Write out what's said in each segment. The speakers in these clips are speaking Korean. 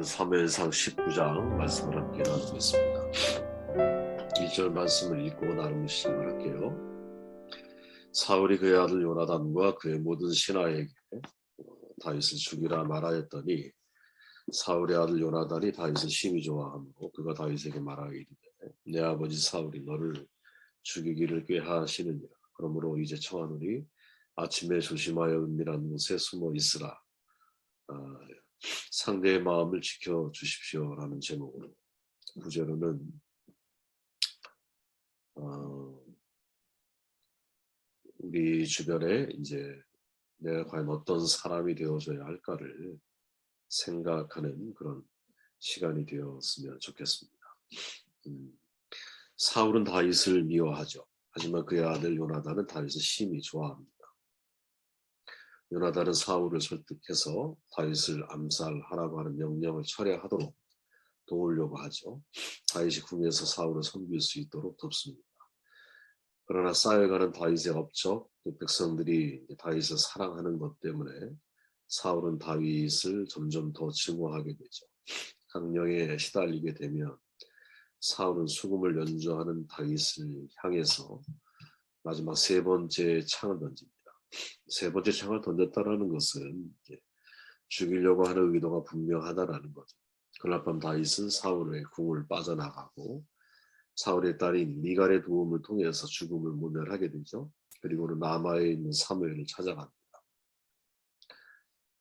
오늘은 사무엘상 19장 말씀을 함께 나누고 있습니다. 1절 말씀을 읽고 나누기 시작할게요. 사울이 그의 아들 요나단과 그의 모든 신하에게 다윗을 죽이라 말하였더니 사울의 아들 요나단이 다윗을 심히 좋아하므로 그가 다윗에게 말하기를 내 아버지 사울이 너를 죽이기를 꾀하시느니라. 그러므로 이제 청하노니 아침에 조심하여 은밀한 곳에 숨어 있으라. 상대의 마음을 지켜주십시오라는 제목으로 9절로는 우리 주변에 이제 내가 과연 어떤 사람이 되어줘야 할까를 생각하는 그런 시간이 되었으면 좋겠습니다. 사울은 다윗을 미워하죠. 하지만 그의 아들 요나단은 다윗을 심히 좋아합니다. 요나단은 사울을 설득해서 다윗을 암살하라고 하는 명령을 철회하도록 도우려고 하죠. 다윗이 궁에서 사울을 섬길 수 있도록 돕습니다. 그러나 쌓여가는 다윗의 업적, 백성들이 다윗을 사랑하는 것 때문에 사울은 다윗을 점점 더 증오하게 되죠. 강령에 시달리게 되면 사울은 수금을 연주하는 다윗을 향해서 마지막 세 번째 창을 던집니다. 세 번째 창을 던졌다라는 것은 죽이려고 하는 의도가 분명하다라는 거죠. 그날 밤 다윗은 사울의 궁을 빠져나가고 사울의 딸인 미갈의 도움을 통해서 죽음을 모면하게 되죠. 그리고는 라마에 있는 사무엘을 찾아갑니다.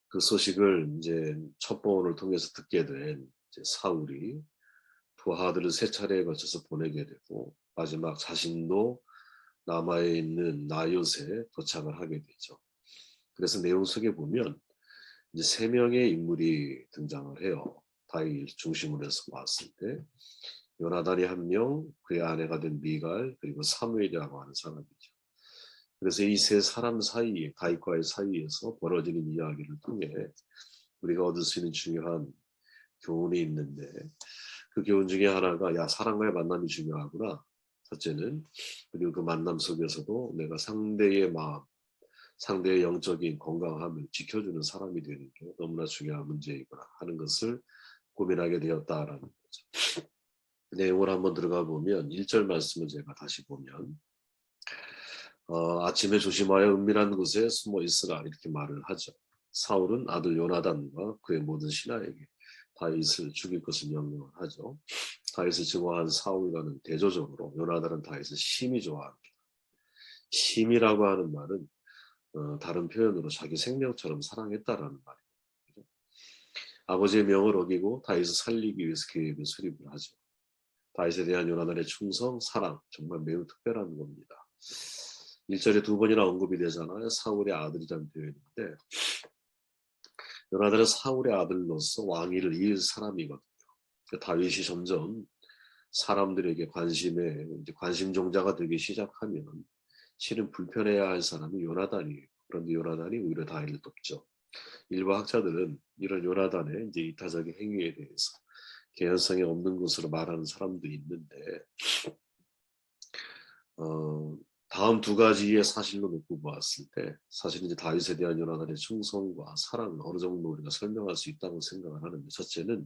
그 소식을 이제 첩보원을 통해서 듣게 된 사울이 부하들을 세 차례에 걸쳐서 보내게 되고 마지막 자신도 라마에 있는 나요스에 도착을 하게 되죠. 그래서 내용 속에 보면 이제 세 명의 인물이 등장을 해요. 다윗 중심으로 해서 봤을 때 요나단이 한 명, 그의 아내가 된 미갈, 그리고 사무엘이라고 하는 사람이죠. 그래서 이 세 사람 사이에 다윗과의 사이에서 벌어지는 이야기를 통해 우리가 얻을 수 있는 중요한 교훈이 있는데 그 교훈 중에 하나가 사람과의 만남이 중요하구나. 첫째는 그리고 그 만남 속에서도 내가 상대의 마음, 상대의 영적인 건강함을 지켜주는 사람이 되는 게 너무나 중요한 문제이구나 하는 것을 고민하게 되었다라는 거죠. 내용을 한번 들어가 보면 1절 말씀을 제가 다시 보면 아침에 조심하여 은밀한 곳에 숨어 있으라 이렇게 말을 하죠. 사울은 아들 요나단과 그의 모든 신하에게 다윗을 죽일 것을 명령을 하죠. 다윗을 증오한 사울과는 대조적으로 요나단은 다윗을 심히 좋아합니다. 심이라고 하는 말은 다른 표현으로 자기 생명처럼 사랑했다라는 말이에요. 아버지의 명을 어기고 다윗을 살리기 위해서 계획을 수립을 하죠. 다윗에 대한 요나단의 충성, 사랑 정말 매우 특별한 겁니다. 1절에 두 번이나 언급이 되잖아요. 사울의 아들이라는 표현인데 요나단은 사울의 아들로서 왕위를 이을 사람이거든요. 다윗이 점점 사람들에게 관심 종자가 되기 시작하면 실은 불편해야 할 사람이 요나단이에요. 그런데 요나단이 오히려 다윗을 돕죠. 일부 학자들은 이런 요나단의 이제 이타적인 행위에 대해서 개연성이 없는 것으로 말하는 사람도 있는데 다음 두 가지의 사실로 놓고 보았을 때 사실 이제 다윗에 대한 요나단의 충성과 사랑은 어느 정도 우리가 설명할 수 있다고 생각을 하는데 첫째는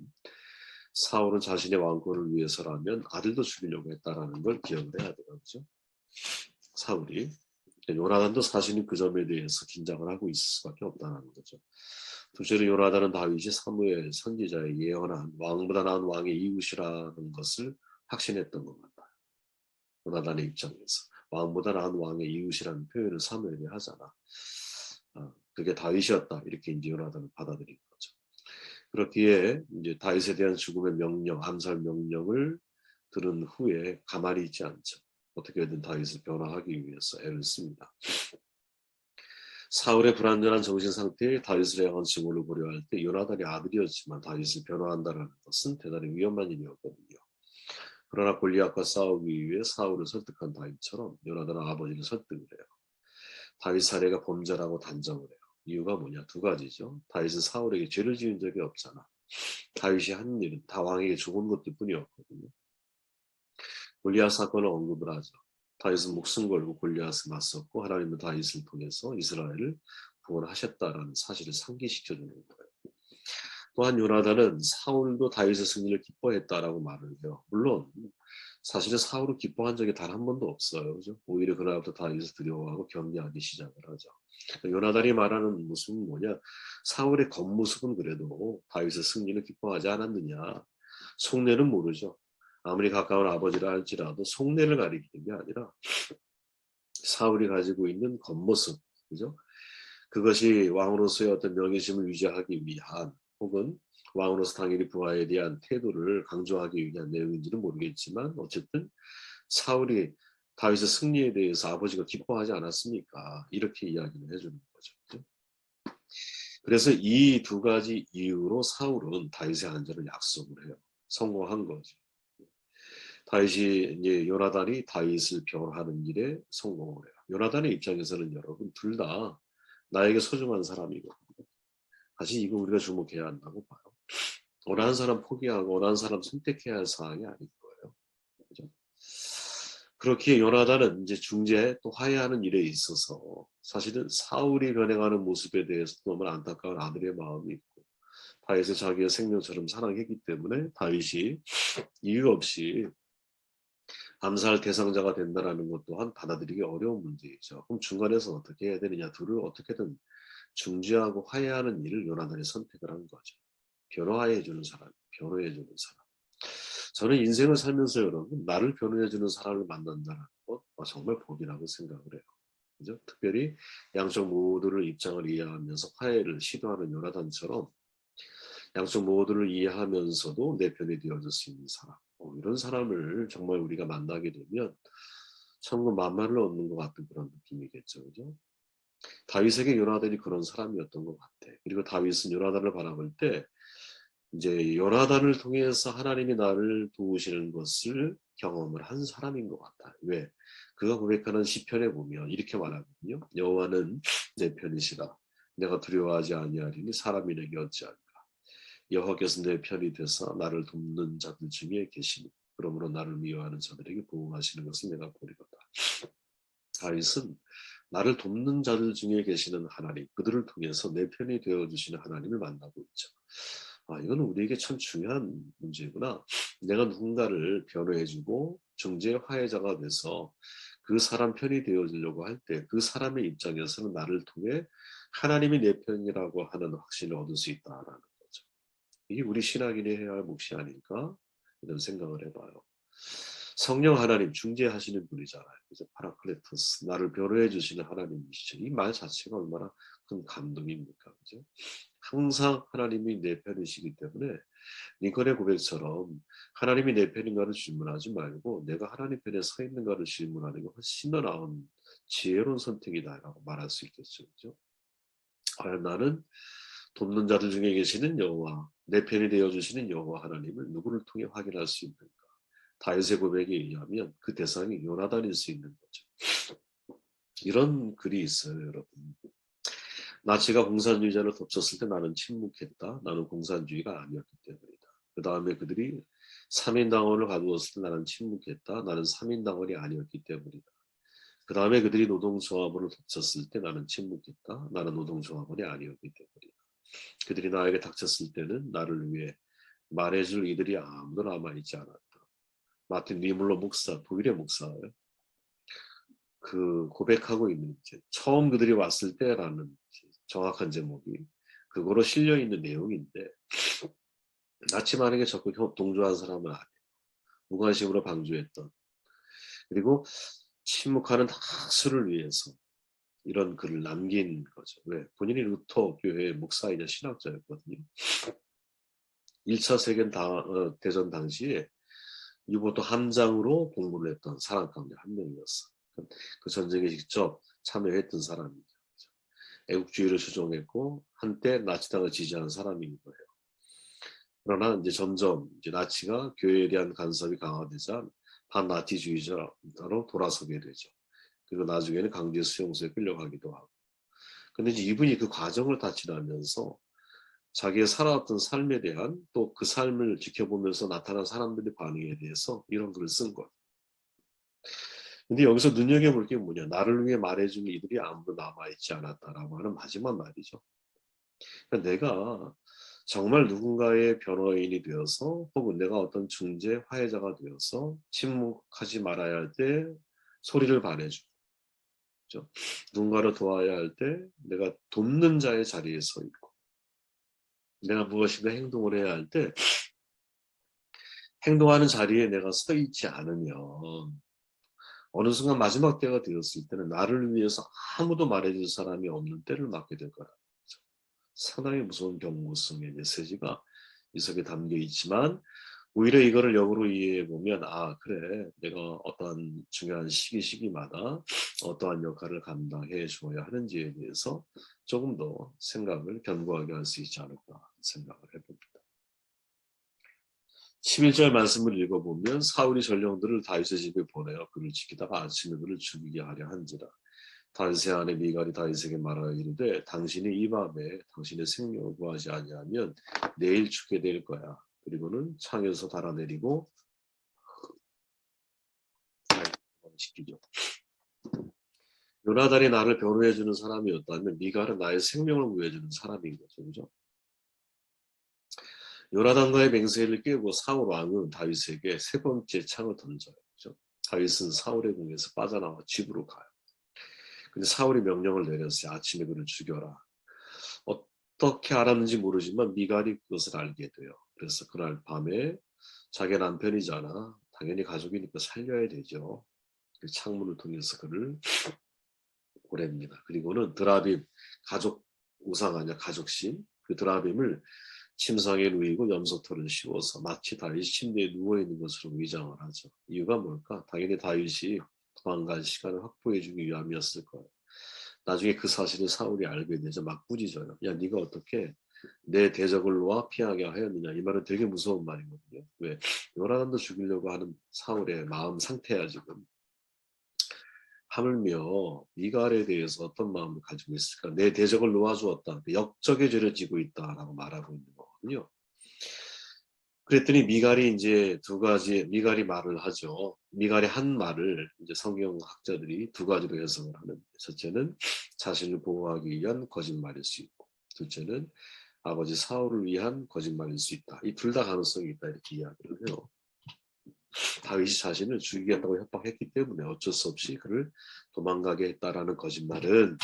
사울은 자신의 왕권을 위해서라면 아들도 죽이려고 했다라는 걸 기억을 해야 돼요. 그렇죠? 사울이 요나단도 사실은 그 점에 대해서 긴장을 하고 있을 수밖에 없다는 거죠. 둘째로 요나단은 다윗이 사무엘 선지자의 예언한 왕보다 나은 왕의 이웃이라는 것을 확신했던 것 같아요. 요나단의 입장에서 왕보다 나은 왕의 이웃이라는 표현을 사무엘이 하잖아. 그게 다윗이었다 이렇게 이제 요나단을 받아들인 거죠. 그렇기에 이제 다윗에 대한 죽음의 명령, 암살 명령을 들은 후에 가만히 있지 않죠. 어떻게든 다윗을 변화하기 위해서 애를 씁니다. 사울의 불완전한 정신 상태에 다윗을 향한 증오를 고려할 때 요나단이 아들이었지만 다윗을 변화한다는 것은 대단히 위험한 일이었거든요. 그러나 골리앗과 싸우기 위해 사울을 설득한 다윗처럼 요나단은 아버지를 설득을 해요. 다윗 사례가 범죄라고 단정을 해요. 이유가 뭐냐? 두 가지죠. 다윗은 사울에게 죄를 지은 적이 없잖아. 다윗이 한 일은 다 왕에게 좋은 것들 뿐이었거든요. 골리앗 사건을 언급을 하죠. 다윗은 목숨 걸고 골리앗을 맞섰고 하나님은 다윗을 통해서 이스라엘을 구원하셨다라는 사실을 상기시켜주는 거예요. 또한 요나단은 사울도 다윗의 승리를 기뻐했다라고 말을 해요. 물론 사실은 사울은 기뻐한 적이 단 한 번도 없어요. 그죠? 오히려 그날부터 다윗을 두려워하고 경계하기 시작을 하죠. 요나단이 말하는 모습은 뭐냐? 사울의 겉모습은 그래도 다윗의 승리를 기뻐하지 않았느냐? 속내는 모르죠. 아무리 가까운 아버지라 할지라도 속내를 가리키는 게 아니라 사울이 가지고 있는 겉모습, 그죠? 그것이 왕으로서의 어떤 명예심을 유지하기 위한 혹은 왕으로서 당연히 부하에 대한 태도를 강조하기 위한 내용인지는 모르겠지만 어쨌든 사울이 다윗의 승리에 대해서 아버지가 기뻐하지 않았습니까? 이렇게 이야기를 해주는 거죠. 그래서 이 두 가지 이유로 사울은 다윗의 안전을 약속을 해요. 성공한 거죠. 다윗이 이제 요나단이 다윗을 변호하는 일에 성공을 해요. 요나단의 입장에서는 여러분 둘 다 나에게 소중한 사람이거든요. 사실 이거 우리가 주목해야 한다고 봐요. 원하는 사람 포기하고 원하는 사람 선택해야 할 사항이 아닌 거예요. 그죠? 그렇게 요나단은 이제 중재 또 화해하는 일에 있어서 사실은 사울이 변해가는 모습에 대해서 너무 안타까운 아들의 마음이 있고 다윗을 자기의 생명처럼 사랑했기 때문에 다윗이 이유 없이 암살 대상자가 된다는 것 또한 받아들이기 어려운 문제이죠. 그럼 중간에서 어떻게 해야 되느냐? 둘을 어떻게든 중재하고 화해하는 일을 요나단이 선택을 한 거죠. 변호해주는 사람, 변호해주는 사람. 저는 인생을 살면서 여러분 나를 변호해주는 사람을 만난다는 것 정말 복이라고 생각을 해요. 그죠? 특별히 양쪽 모두를 입장을 이해하면서 화해를 시도하는 요나단처럼 양쪽 모두를 이해하면서도 내 편이 되어줄 수 있는 사람. 이런 사람을 정말 우리가 만나게 되면 천국 만만을 얻는 것 같은 그런 느낌이겠죠. 그죠? 다윗에게 요나단이 그런 사람이었던 것 같아. 그리고 다윗은 요나단을 바라볼 때 이제 요나단을 통해서 하나님이 나를 도우시는 것을 경험을 한 사람인 것 같다. 왜? 그가 고백하는 시편에 보면 이렇게 말하거든요. 여호와는 내 편이시라. 내가 두려워하지 아니하리니 사람이 내게 어찌하리까. 여호와께서 내 편이 되사 나를 돕는 자들 중에 계시니 그러므로 나를 미워하는 자들에게 보응하시는 것을 내가 보리로다. 다윗은 나를 돕는 자들 중에 계시는 하나님, 그들을 통해서 내 편이 되어주시는 하나님을 만나고 있죠. 이건 우리에게 참 중요한 문제구나. 내가 누군가를 변호해주고 중재 화해자가 돼서 그 사람 편이 되어주려고 할 때 그 사람의 입장에서는 나를 통해 하나님이 내 편이라고 하는 확신을 얻을 수 있다라는 거죠. 이게 우리 신앙인이 해야 할 몫이 아닐까? 이런 생각을 해봐요. 성령 하나님 중재하시는 분이잖아요. 그래서 파라클레토스 나를 변호해 주시는 하나님이시죠. 이 말 자체가 얼마나 큰 감동입니까? 그죠? 항상 하나님이 내 편이시기 때문에 링컨의 고백처럼 하나님이 내 편인가를 질문하지 말고 내가 하나님 편에 서 있는가를 질문하는 게 훨씬 더 나은 지혜로운 선택이다라고 말할 수 있겠죠. 그죠? 과연 나는 돕는 자들 중에 계시는 여호와, 내 편이 되어주시는 여호와 하나님을 누구를 통해 확인할 수 있는가? 다윗의 고백에 의하면 그 대상이 요나단일 수 있는 거죠. 이런 글이 있어요, 여러분. 나치가 공산주의자를 덮쳤을 때 나는 침묵했다. 나는 공산주의가 아니었기 때문이다. 그 다음에 그들이 3인당원을 가두었을 때 나는 침묵했다. 나는 3인당원이 아니었기 때문이다. 그 다음에 그들이 노동조합원을 덮쳤을 때 나는 침묵했다. 나는 노동조합원이 아니었기 때문이다. 그들이 나에게 닥쳤을 때는 나를 위해 말해줄 이들이 아무도 남아있지 않았다. 마틴 리물러 목사, 독일의 목사예요. 그 고백하고 있는 이제 처음 그들이 왔을 때라는 정확한 제목이 그거로 실려 있는 내용인데 나치만에게 적극 동조한 사람은 아니에요. 무관심으로 방조했던 그리고 침묵하는 다수를 위해서 이런 글을 남긴 거죠. 왜? 본인이 루터 교회의 목사이자 신학자였거든요. 1차 대전 당시에 유보도 함장으로 공부를 했던 사람 가운데 한 명이었어. 그 전쟁에 직접 참여했던 사람이죠. 애국주의를 추종했고 한때 나치당을 지지한 사람인 거예요. 그러나 이제 점점 이제 나치가 교회에 대한 간섭이 강화되자 반나치주의자로 돌아서게 되죠. 그리고 나중에는 강제 수용소에 끌려가기도 하고. 근데 이제 이분이 그 과정을 다 지나면서 자기의 살아왔던 삶에 대한 또 그 삶을 지켜보면서 나타난 사람들의 반응에 대해서 이런 글을 쓴 거예요. 근데 여기서 눈여겨볼 게 뭐냐. 나를 위해 말해주는 이들이 아무도 남아있지 않았다라고 하는 마지막 말이죠. 그러니까 내가 정말 누군가의 변호인이 되어서 혹은 내가 어떤 중재 화해자가 되어서 침묵하지 말아야 할 때 소리를 발해주고, 그죠? 누군가를 도와야 할 때 내가 돕는 자의 자리에 서 있고, 내가 무엇인가 행동을 해야 할 때 행동하는 자리에 내가 서 있지 않으면 어느 순간 마지막 때가 되었을 때는 나를 위해서 아무도 말해줄 사람이 없는 때를 맞게 될 거라는 거죠. 상당히 무서운 경고성의 메시지가 이 속에 담겨 있지만, 오히려 이거를 역으로 이해해 보면, 아 그래, 내가 어떠한 중요한 시기마다 어떠한 역할을 감당해 줘야 하는지에 대해서 조금 더 생각을 견고하게 할 수 있지 않을까 생각을 해봅니다. 11절 말씀을 읽어보면, 사울이 전령들을 다윗의 집에 보내어 그를 지키다가 아침에 그를 죽이게 하려 한지라. 다윗의 아내 미갈이 다윗에게 말하여 이르되, 당신이 이 밤에 당신의 생명을 구하지 아니하면 내일 죽게 될 거야. 그리고는 창에서 달아내리고 시키죠. 요나단이 나를 변호해주는 사람이었다면 미갈은 나의 생명을 구해주는 사람인 거죠. 그죠? 요나단과의 맹세를 깨고 사울 왕은 다윗에게 세 번째 창을 던져요. 그죠? 다윗은 사울의 궁에서 빠져나와 집으로 가요. 근데 사울이 명령을 내렸어요. 아침에 그를 죽여라. 어떻게 알았는지 모르지만 미갈이 그것을 알게 돼요. 그래서 그날 밤에 자기 남편이잖아, 당연히 가족이니까 살려야 되죠. 그 창문을 통해서 그를 보냅니다. 그리고는 드라빔, 가족 우상 아니야, 가족신, 그 드라빔을 침상에 누이고 염소털을 씌워서 마치 다윗이 침대에 누워있는 것으로 위장을 하죠. 이유가 뭘까? 당연히 다윗이 도망갈 시간을 확보해 주기 위함이었을 거예요. 나중에 그 사실을 사울이 알게 되죠. 막 꾸짖어요. 야, 네가 어떻게 내 대적을 놓아 피하게 하였느냐. 이 말은 되게 무서운 말이거든요. 왜? 요나단도 죽이려고 하는 사울의 마음 상태야 지금. 하물며 미갈에 대해서 어떤 마음을 가지고 있을까? 내 대적을 놓아주었다. 역적의 죄를 지고 있다라고 말하고 있는 거거든요. 그랬더니 미갈이 이제 두 가지, 미갈이 말을 하죠. 미갈이 한 말을 이제 성경학자들이 두 가지로 해석을 하는. 첫째는 자신을 보호하기 위한 거짓말일 수 있고, 둘째는 아버지 사울을 위한 거짓말일 수 있다. 이 둘 다 가능성이 있다, 이렇게 이야기를 해요. 다윗이 자신을 죽이겠다고 협박했기 때문에 어쩔 수 없이 그를 도망가게 했다라는 거짓말은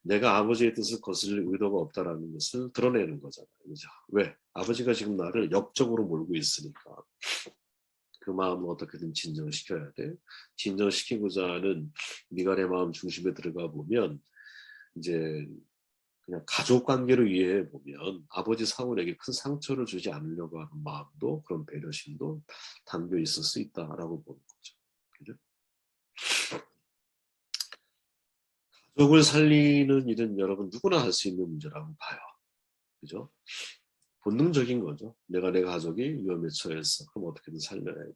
내가 아버지의 뜻을 거슬릴 의도가 없다라는 것을 드러내는 거잖아요. 그죠? 왜? 아버지가 지금 나를 역적으로 몰고 있으니까 그 마음을 어떻게든 진정시켜야 돼. 진정시키고자 하는 미갈의 마음 중심에 들어가 보면 이제 그냥 가족 관계를 이해해 보면 아버지 사울에게 큰 상처를 주지 않으려고 하는 마음도, 그런 배려심도 담겨 있을 수 있다라고 보는 거죠. 그죠? 가족을 살리는 일은 여러분 누구나 할 수 있는 문제라고 봐요. 그죠? 본능적인 거죠. 내가 내 가족이 위험에 처했어. 그럼 어떻게든 살려야 돼.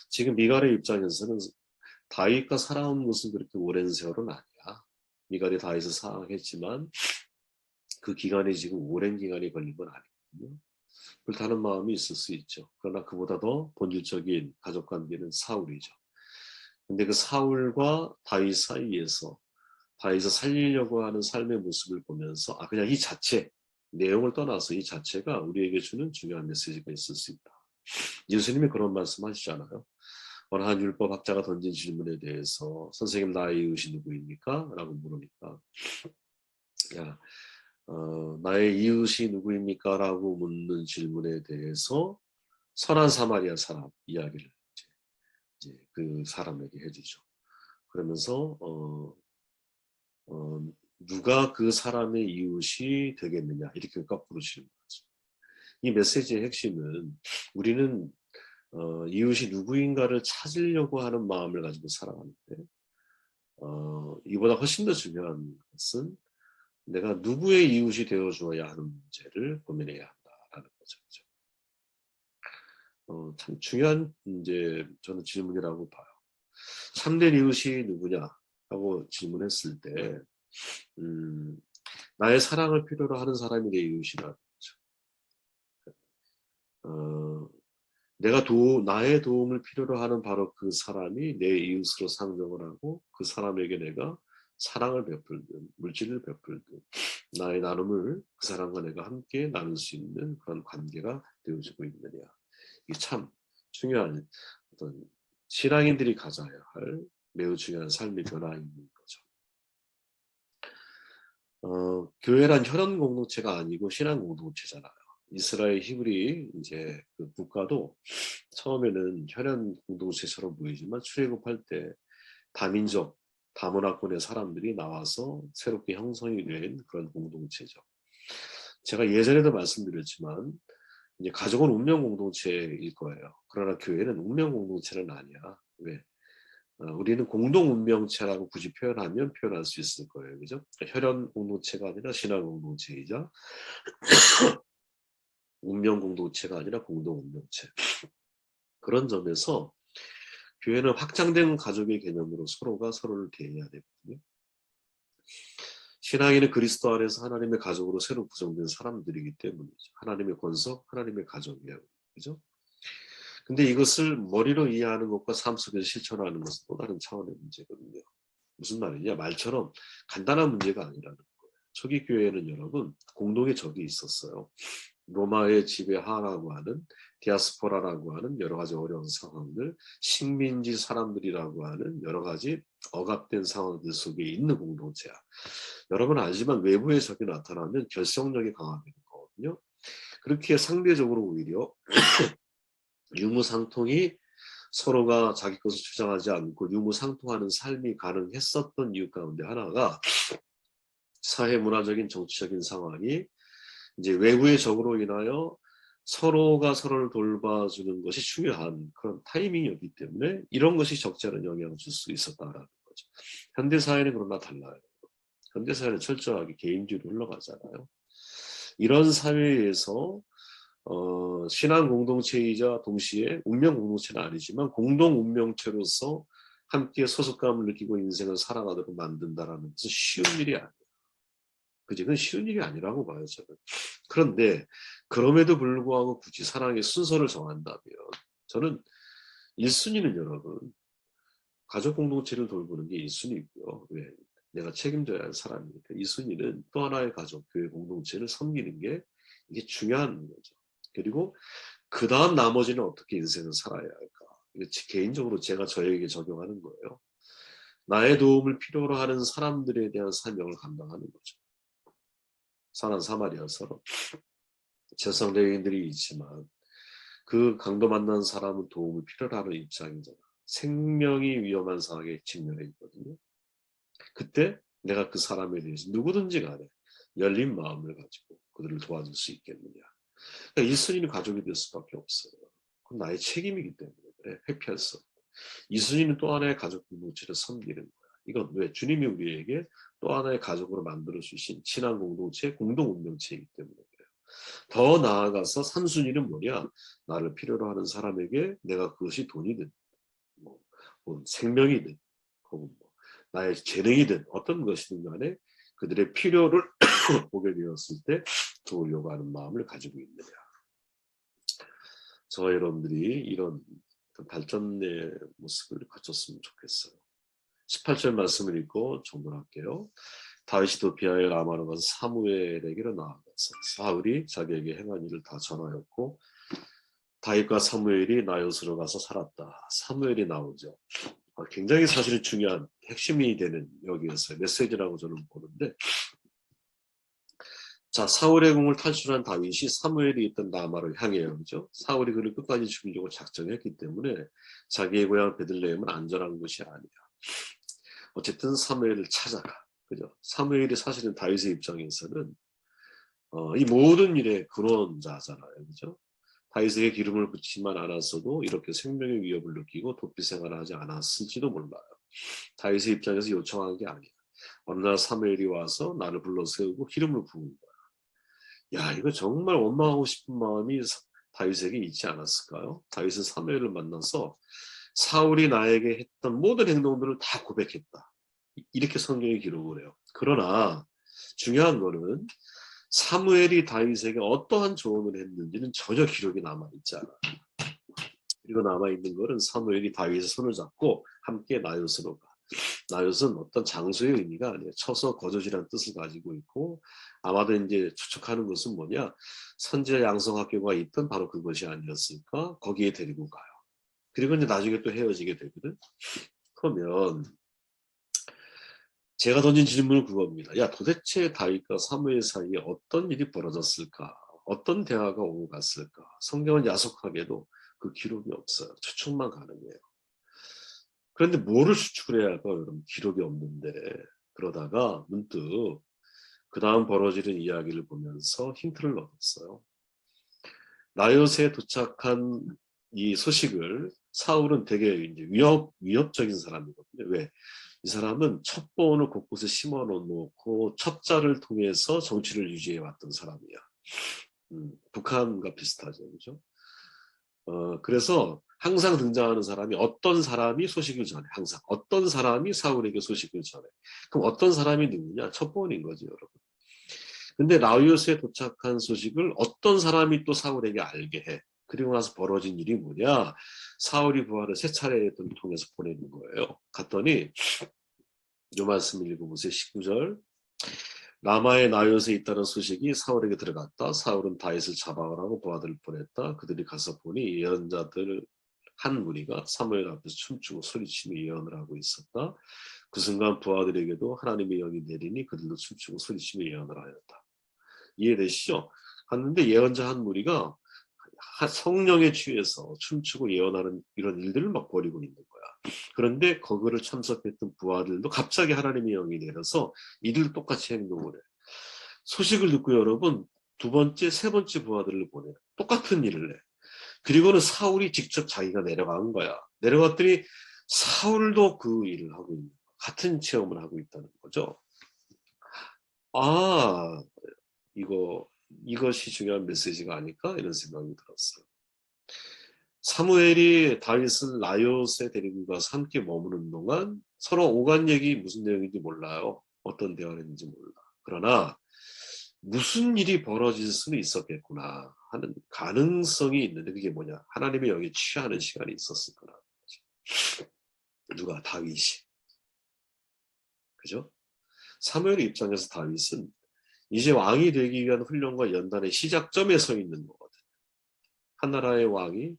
지금 미갈의 입장에서는 다윗과 살아온 것은 그렇게 오랜 세월은 아니야. 미갈이 다윗을 사랑했지만 그 기간이 지금 오랜 기간이 걸린 건 아니거든요. 불타는 마음이 있을 수 있죠. 그러나 그보다 더 본질적인 가족 관계는 사울이죠. 근데 그 사울과 다윗 사이에서 다윗을 살리려고 하는 삶의 모습을 보면서 그냥 이 자체, 내용을 떠나서 이 자체가 우리에게 주는 중요한 메시지가 있을 수 있다. 예수님이 그런 말씀 하시잖아요. 어느 한 율법학자가 던진 질문에 대해서 선생님 나의 이웃이 누구입니까? 라고 물으니까 야, 나의 이웃이 누구입니까? 라고 묻는 질문에 대해서 선한 사마리아 사람 이야기를 이제 그 사람에게 해주죠. 그러면서 누가 그 사람의 이웃이 되겠느냐 이렇게 거꾸로 질문하죠. 이 메시지의 핵심은 우리는 이웃이 누구인가를 찾으려고 하는 마음을 가지고 살아가는데 이보다 훨씬 더 중요한 것은 내가 누구의 이웃이 되어주어야 하는 문제를 고민해야 한다라는 거죠. 참 중요한 이제 저는 질문이라고 봐요. 참된 이웃이 누구냐 하고 질문했을 때 나의 사랑을 필요로 하는 사람이 내 이웃이라는 거죠. 어, 나의 도움을 필요로 하는 바로 그 사람이 내 이웃으로 상정을 하고 그 사람에게 내가 사랑을 베풀든 물질을 베풀든 나의 나눔을 그 사람과 내가 함께 나눌 수 있는 그런 관계가 되어지고 있느냐. 이게 참 중요한 어떤 신앙인들이 가져야 할 매우 중요한 삶의 변화인 거죠. 교회란 혈연 공동체가 아니고 신앙 공동체잖아요. 이스라엘 히브리 이제 그 국가도 처음에는 혈연 공동체처럼 보이지만 출애굽할 때 다민족, 다문화권의 사람들이 나와서 새롭게 형성이 된 그런 공동체죠. 제가 예전에도 말씀드렸지만 이제 가족은 운명 공동체일 거예요. 그러나 교회는 운명 공동체는 아니야. 왜? 우리는 공동 운명체라고 굳이 표현하면 표현할 수 있을 거예요. 그죠? 그러니까 혈연 공동체가 아니라 신앙 공동체이자 운명 공동체가 아니라 공동 운명체. 그런 점에서 교회는 확장된 가족의 개념으로 서로가 서로를 대해야 되거든요. 신앙인은 그리스도 안에서 하나님의 가족으로 새로 구성된 사람들이기 때문이죠. 하나님의 권속, 하나님의 가족이에요. 그죠? 근데 이것을 머리로 이해하는 것과 삶 속에서 실천하는 것은 또 다른 차원의 문제거든요. 무슨 말이냐? 말처럼 간단한 문제가 아니라는 거예요. 초기 교회에는 여러분 공동의 적이 있었어요. 로마의 지배하라고 하는 디아스포라라고 하는 여러 가지 어려운 상황들, 식민지 사람들이라고 하는 여러 가지 억압된 상황들 속에 있는 공동체야. 여러분 알지만 외부의 적이 나타나면 결속력이 강하게 되는 거거든요. 그렇게 상대적으로 오히려 유무상통이 서로가 자기 것을 주장하지 않고 유무상통하는 삶이 가능했었던 이유 가운데 하나가 사회 문화적인 정치적인 상황이 이제 외부의 적으로 인하여 서로가 서로를 돌봐주는 것이 중요한 그런 타이밍이었기 때문에 이런 것이 적지 않은 영향을 줄 수 있었다라는 거죠. 현대사회는 그러나 달라요. 현대사회는 철저하게 개인주의로 흘러가잖아요. 이런 사회에서 신앙 공동체이자 동시에 운명 공동체는 아니지만 공동 운명체로서 함께 소속감을 느끼고 인생을 살아가도록 만든다라는 것은 쉬운 일이 아니에요. 그지? 그건 쉬운 일이 아니라고 봐요, 저는. 그런데 그럼에도 불구하고 굳이 사랑의 순서를 정한다면 저는 1순위는 여러분 가족 공동체를 돌보는 게 1순위고요. 왜? 내가 책임져야 할 사람이니까. 2순위는 또 하나의 가족, 교회 공동체를 섬기는 게 이게 중요한 거죠. 그리고 그 다음 나머지는 어떻게 인생을 살아야 할까? 이거 개인적으로 제가 저에게 적용하는 거예요. 나의 도움을 필요로 하는 사람들에 대한 사명을 감당하는 거죠. 사람 사마리아처럼 재성 레인들이 있지만 그 강도 만난 사람은 도움을 필요로 하는 입장이잖아. 생명이 위험한 상황에 직면해 있거든요. 그때 내가 그 사람에 대해서 누구든지 간에 열린 마음을 가지고 그들을 도와줄 수 있겠느냐. 그러니까 1순위는 가족이 될 수밖에 없어요. 그건 나의 책임이기 때문에 그래. 회피할 수 없고. 2순위는 또 하나의 가족 공동체를 섬기는 거야. 이건 왜? 주님이 우리에게 또 하나의 가족으로 만들어 주신 친한 공동체, 공동 운명체이기 때문에 그래요. 더 나아가서 3순위는 뭐냐? 나를 필요로 하는 사람에게 내가 그것이 돈이든 뭐, 생명이든 혹은 뭐, 나의 재능이든 어떤 것이든 간에 그들의 필요를 보게 되었을 때 도우려고 하는 마음을 가지고 있느냐. 저와 여러분들이 이런 발전의 모습을 갖췄으면 좋겠어요. 18절 말씀을 읽고 정돈할게요. 다윗이 도피하여 라마로 가서 사무엘에게로 나아가서 사울이 자기에게 행한 일을 다 전하였고 다윗과 사무엘이 나요스로 가서 살았다. 사무엘이 나오죠. 굉장히 사실은 중요한 핵심이 되는 여기에서 메시지라고 저는 보는데 자, 사울의 궁을 탈출한 다윗이 사무엘이 있던 라마를 향해요. 그죠? 사울이 그를 끝까지 죽이려고 작정했기 때문에 자기의 고향 베들레헴은 안전한 곳이 아니야. 어쨌든 사무엘을 찾아가. 그죠? 사무엘이 사실은 다윗의 입장에서는 이 모든 일의 근원자잖아요. 그죠? 다윗에게 기름을 붓지만 않았어도 이렇게 생명의 위협을 느끼고 도피 생활을 하지 않았을지도 몰라요. 다윗의 입장에서 요청한 게 아니야. 어느 날 사무엘이 와서 나를 불러 세우고 기름을 부은 거야. 야, 이거 정말 원망하고 싶은 마음이 다윗에게 있지 않았을까요? 다윗은 사무엘을 만나서 사울이 나에게 했던 모든 행동들을 다 고백했다. 이렇게 성경이 기록을 해요. 그러나 중요한 거는 사무엘이 다윗에게 어떠한 조언을 했는지는 전혀 기록이 남아있지 않아요. 그리고 남아있는 거는 사무엘이 다윗의 손을 잡고 함께 나요스로 가. 나요스는 어떤 장소의 의미가 아니에요. 쳐서 거저지라는 뜻을 가지고 있고, 아마도 이제 추측하는 것은 뭐냐, 선지자 양성학교가 있던 바로 그것이 아니었을까? 거기에 데리고 가요. 그리고 이제 나중에 또 헤어지게 되거든. 그러면 제가 던진 질문은 그겁니다. 야, 도대체 다윗과 사무엘 사이에 어떤 일이 벌어졌을까? 어떤 대화가 오고 갔을까? 성경은 야속하게도 그 기록이 없어요. 추측만 가능해요. 그런데 뭐를 추측을 해야 할까? 여러분, 기록이 없는데. 그러다가 문득 그 다음 벌어지는 이야기를 보면서 힌트를 얻었어요. 나요스에 도착한 이 소식을 사울은 되게 이제 위협적인 사람이거든요. 왜? 이 사람은 첩보원을 곳곳에 심어 놓고 첩자를 통해서 정치를 유지해 왔던 사람이야. 북한과 비슷하죠, 그죠? 그래서 항상 등장하는 사람이 어떤 사람이 소식을 전해, 항상 어떤 사람이 사울에게 소식을 전해. 그럼 어떤 사람이 누구냐? 첩보원인 거죠, 여러분. 근데 라오스에 도착한 소식을 어떤 사람이 또 사울에게 알게 해. 그리고 나서 벌어진 일이 뭐냐? 사울이 부하를 세 차례 통해서 보내는 거예요. 갔더니 이 말씀 읽어보세요. 19절. 라마의 나요스에 있다는 소식이 사울에게 들어갔다. 사울은 다윗을 잡아오라고 부하들을 보냈다. 그들이 가서 보니 예언자들 한 무리가 사무엘 앞에서 춤추고 소리치며 예언을 하고 있었다. 그 순간 부하들에게도 하나님의 영이 내리니 그들도 춤추고 소리치며 예언을 하였다. 이해되시죠? 갔는데 예언자 한 무리가 성령에 취해서 춤추고 예언하는 이런 일들을 막 벌이고 있는 거야. 그런데 거기를 참석했던 부하들도 갑자기 하나님의 영이 내려서 이들 똑같이 행동을 해. 소식을 듣고 여러분 두 번째, 세 번째 부하들을 보내. 똑같은 일을 해. 그리고는 사울이 직접 자기가 내려간 거야. 내려갔더니 사울도 그 일을 하고 있는 거야. 같은 체험을 하고 있다는 거죠. 아, 이것이 중요한 메시지가 아닐까? 이런 생각이 들었어요. 사무엘이 다윗을 나요스에 데리고 가서 함께 머무는 동안 서로 오간 얘기 무슨 내용인지 몰라요. 어떤 대화를 했는지 몰라. 그러나 무슨 일이 벌어질 수는 있었겠구나 하는 가능성이 있는데 그게 뭐냐. 하나님의 영에 취하는 시간이 있었을 거라는 거지. 누가? 다윗이. 그죠? 사무엘의 입장에서 다윗은 이제 왕이 되기 위한 훈련과 연단의 시작점에 서 있는 거거든. 한 나라의 왕이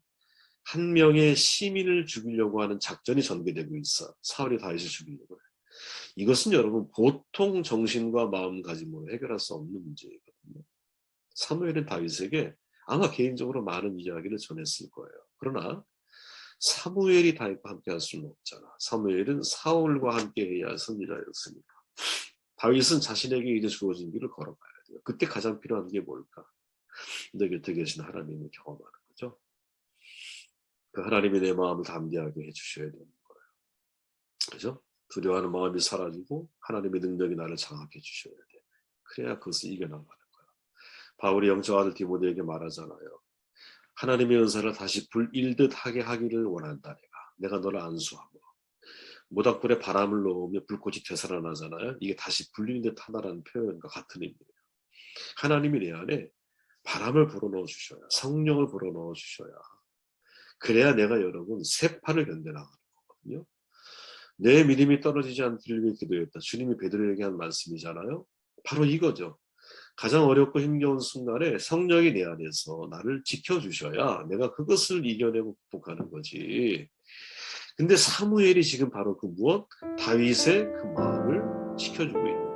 한 명의 시민을 죽이려고 하는 작전이 전개되고 있어. 사울이 다윗을 죽이려고 해. 이것은 여러분 보통 정신과 마음가짐으로 해결할 수 없는 문제거든요. 사무엘은 다윗에게 아마 개인적으로 많은 이야기를 전했을 거예요. 그러나 사무엘이 다윗과 함께 할 수는 없잖아. 사무엘은 사울과 함께 해야 할 선지자였으니까. 다윗은 자신에게 이제 주어진 길을 걸어가야 돼요. 그때 가장 필요한 게 뭘까? 내 곁에 계신 하나님을 경험하는 거죠. 그 하나님이 내 마음을 담대하게 해주셔야 되는 거예요. 그죠? 두려워하는 마음이 사라지고 하나님의 능력이 나를 장악해 주셔야 돼. 그래야 그것을 이겨나가는 거야. 바울이 영적 아들 디모데에게 말하잖아요. 하나님의 은사를 다시 불일듯 하게 하기를 원한다. 내가 너를 안수하고 모닥불에 바람을 넣으며 불꽃이 되살아나잖아요. 이게 다시 불리는 듯 하다라는 표현과 같은 의미예요. 하나님이 내 안에 바람을 불어넣어 주셔야, 성령을 불어넣어 주셔야, 그래야 내가 여러분 새 판을 견뎌나가는 거거든요. 내 믿음이 떨어지지 않기를 위해 기도했다. 주님이 베드로에게 한 말씀이잖아요. 바로 이거죠. 가장 어렵고 힘겨운 순간에 성령이 내 안에서 나를 지켜주셔야 내가 그것을 이겨내고 극복하는 거지. 근데 사무엘이 지금 바로 그 무엇? 다윗의 그 마음을 지켜주고 있는